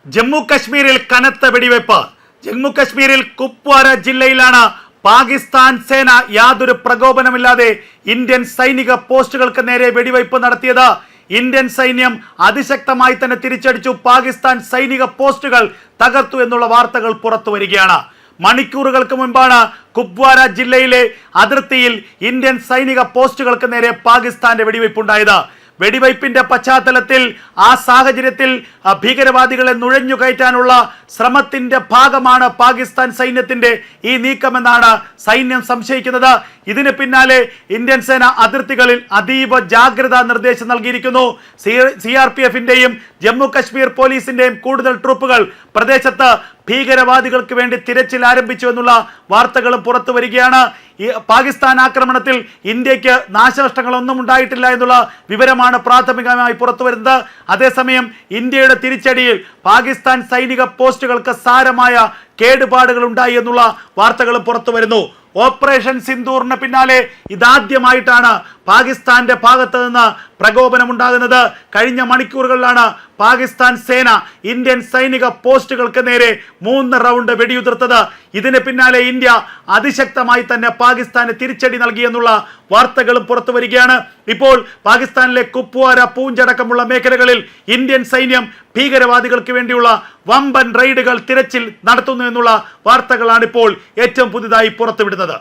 ജമ്മു കശ്മീരിൽ കനത്ത വെടിവെപ്പ്. ജമ്മു കശ്മീരിൽ കുപ്വാര ജില്ലയിലാണ് പാകിസ്ഥാൻ സേന യാതൊരു പ്രകോപനമില്ലാതെ ഇന്ത്യൻ സൈനിക പോസ്റ്റുകൾക്ക് നേരെ വെടിവയ്പ് നടത്തിയത്. ഇന്ത്യൻ സൈന്യം അതിശക്തമായി തന്നെ തിരിച്ചടിച്ചു. പാകിസ്ഥാൻ സൈനിക പോസ്റ്റുകൾ തകർത്തു എന്നുള്ള വാർത്തകൾ പുറത്തു വരികയാണ്. മണിക്കൂറുകൾക്ക് മുൻപാണ് കുപ്വാര ജില്ലയിലെ അതിർത്തിയിൽ ഇന്ത്യൻ സൈനിക പോസ്റ്റുകൾക്ക് നേരെ പാകിസ്ഥാന്റെ വെടിവയ്പുണ്ടായത്. വെടിവയ്പിന്റെ പശ്ചാത്തലത്തിൽ ആ സാഹചര്യത്തിൽ ഭീകരവാദികളെ നുഴഞ്ഞു കയറ്റാനുള്ള ശ്രമത്തിന്റെ ഭാഗമാണ് പാകിസ്ഥാൻ സൈന്യത്തിന്റെ ഈ നീക്കമെന്നാണ് സൈന്യം സംശയിക്കുന്നത്. ഇതിന് പിന്നാലെ ഇന്ത്യൻ സേന അതിർത്തികളിൽ അതീവ ജാഗ്രതാ നിർദ്ദേശം നൽകിയിരിക്കുന്നു. CRPFന്റെയും ജമ്മു കശ്മീർ പോലീസിന്റെയും കൂടുതൽ ട്രൂപ്പുകൾ പ്രദേശത്ത് ഭീകരവാദികൾക്ക് വേണ്ടി തിരച്ചിൽ ആരംഭിച്ചു എന്നുള്ള വാർത്തകളും പുറത്തു വരികയാണ്. ഈ പാകിസ്ഥാൻ ആക്രമണത്തിൽ ഇന്ത്യക്ക് നാശനഷ്ടങ്ങളൊന്നും ഉണ്ടായിട്ടില്ല എന്നുള്ള വിവരമാണ് പ്രാഥമികമായി പുറത്തു വരുന്നത്. അതേസമയം ഇന്ത്യയുടെ തിരിച്ചടിയിൽ പാകിസ്ഥാൻ സൈനിക പോസ്റ്റുകൾക്ക് സാരമായ കേടുപാടുകൾ ഉണ്ടായി എന്നുള്ള വാർത്തകളും പുറത്തു വരുന്നു. ഓപ്പറേഷൻ സിന്ദൂറിന് പിന്നാലെ ഇതാദ്യമായിട്ടാണ് പാകിസ്ഥാന്റെ ഭാഗത്ത് നിന്ന് പ്രകോപനമുണ്ടാകുന്നത്. കഴിഞ്ഞ മണിക്കൂറുകളിലാണ് പാകിസ്ഥാൻ സേന ഇന്ത്യൻ സൈനിക പോസ്റ്റുകൾക്ക് നേരെ 3 റൗണ്ട് വെടിയുതിർത്തത്. ഇതിന് പിന്നാലെ ഇന്ത്യ അതിശക്തമായി തന്നെ പാകിസ്ഥാന് തിരിച്ചടി നൽകിയെന്നുള്ള വാർത്തകളും പുറത്തു വരികയാണ്. ഇപ്പോൾ പാകിസ്ഥാനിലെ കുപ്വാര, പൂഞ്ച് അടക്കമുള്ള മേഖലകളിൽ ഇന്ത്യൻ സൈന്യം ഭീകരവാദികൾക്ക് വേണ്ടിയുള്ള വമ്പൻ റെയ്ഡുകൾ, തിരച്ചിൽ നടത്തുന്നു എന്നുള്ള വാർത്തകളാണ് ഇപ്പോൾ ഏറ്റവും പുതുതായി പുറത്തുവിടുന്നത്.